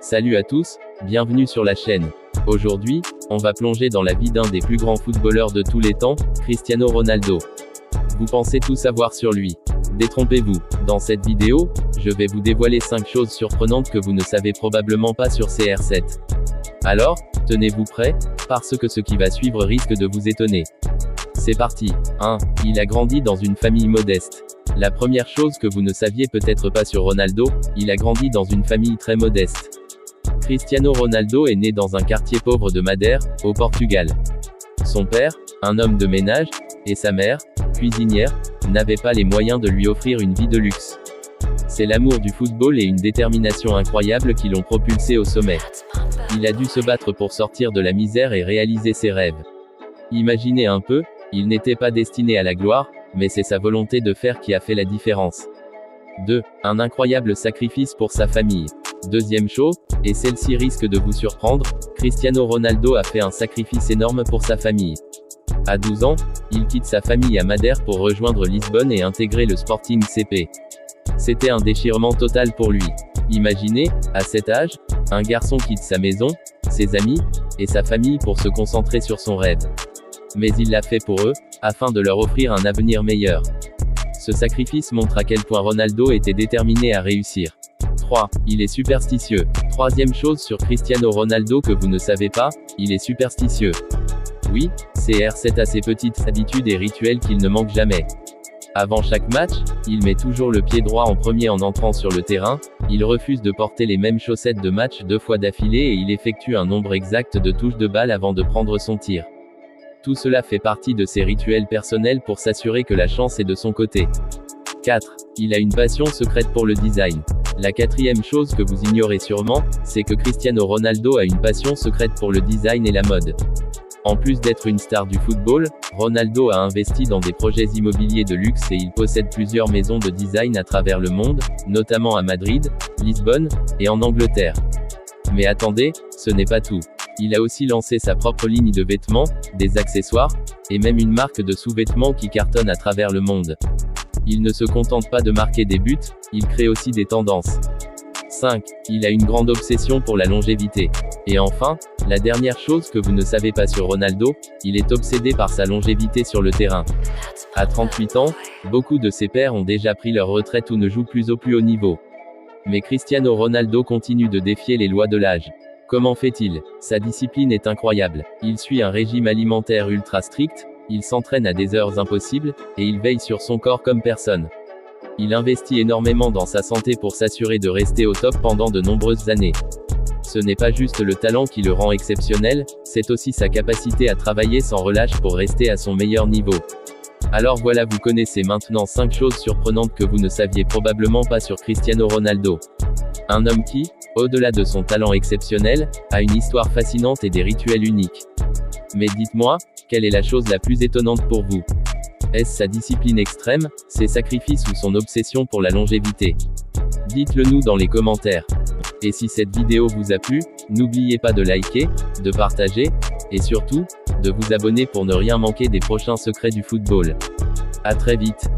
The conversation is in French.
Salut à tous, bienvenue sur la chaîne. Aujourd'hui, on va plonger dans la vie d'un des plus grands footballeurs de tous les temps, Cristiano Ronaldo. Vous pensez tout savoir sur lui? Détrompez-vous, dans cette vidéo, je vais vous dévoiler 5 choses surprenantes que vous ne savez probablement pas sur CR7. Alors, tenez-vous prêts, parce que ce qui va suivre risque de vous étonner. C'est parti. 1. Il a grandi dans une famille modeste. La première chose que vous ne saviez peut-être pas sur Ronaldo, il a grandi dans une famille très modeste. Cristiano Ronaldo est né dans un quartier pauvre de Madère, au Portugal. Son père, un homme de ménage, et sa mère, cuisinière, n'avaient pas les moyens de lui offrir une vie de luxe. C'est l'amour du football et une détermination incroyable qui l'ont propulsé au sommet. Il a dû se battre pour sortir de la misère et réaliser ses rêves. Imaginez un peu, il n'était pas destiné à la gloire, mais c'est sa volonté de faire qui a fait la différence. 2. Un incroyable sacrifice pour sa famille. Deuxième chose, et celle-ci risque de vous surprendre, Cristiano Ronaldo a fait un sacrifice énorme pour sa famille. À 12 ans, il quitte sa famille à Madère pour rejoindre Lisbonne et intégrer le Sporting CP. C'était un déchirement total pour lui. Imaginez, à cet âge, un garçon quitte sa maison, ses amis, et sa famille pour se concentrer sur son rêve. Mais il l'a fait pour eux, afin de leur offrir un avenir meilleur. Ce sacrifice montre à quel point Ronaldo était déterminé à réussir. 3. Il est superstitieux. Troisième chose sur Cristiano Ronaldo que vous ne savez pas, il est superstitieux. Oui, CR7 a ses petites habitudes et rituels qu'il ne manque jamais. Avant chaque match, il met toujours le pied droit en premier en entrant sur le terrain, il refuse de porter les mêmes chaussettes de match 2 fois d'affilée et il effectue un nombre exact de touches de balle avant de prendre son tir. Tout cela fait partie de ses rituels personnels pour s'assurer que la chance est de son côté. 4. Il a une passion secrète pour le design. La quatrième chose que vous ignorez sûrement, c'est que Cristiano Ronaldo a une passion secrète pour le design et la mode. En plus d'être une star du football, Ronaldo a investi dans des projets immobiliers de luxe et il possède plusieurs maisons de design à travers le monde, notamment à Madrid, Lisbonne, et en Angleterre. Mais attendez, ce n'est pas tout. Il a aussi lancé sa propre ligne de vêtements, des accessoires, et même une marque de sous-vêtements qui cartonne à travers le monde. Il ne se contente pas de marquer des buts, il crée aussi des tendances. 5. Il a une grande obsession pour la longévité. Et enfin, la dernière chose que vous ne savez pas sur Ronaldo, il est obsédé par sa longévité sur le terrain. À 38 ans, beaucoup de ses pairs ont déjà pris leur retraite ou ne jouent plus au plus haut niveau. Mais Cristiano Ronaldo continue de défier les lois de l'âge. Comment fait-il? Sa discipline est incroyable. Il suit un régime alimentaire ultra strict, il s'entraîne à des heures impossibles, et il veille sur son corps comme personne. Il investit énormément dans sa santé pour s'assurer de rester au top pendant de nombreuses années. Ce n'est pas juste le talent qui le rend exceptionnel, c'est aussi sa capacité à travailler sans relâche pour rester à son meilleur niveau. Alors voilà, vous connaissez maintenant 5 choses surprenantes que vous ne saviez probablement pas sur Cristiano Ronaldo. Un homme qui, au-delà de son talent exceptionnel, a une histoire fascinante et des rituels uniques. Mais dites-moi, quelle est la chose la plus étonnante pour vous? Est-ce sa discipline extrême, ses sacrifices ou son obsession pour la longévité? Dites-le nous dans les commentaires. Et si cette vidéo vous a plu, n'oubliez pas de liker, de partager, et surtout, de vous abonner pour ne rien manquer des prochains secrets du football. À très vite.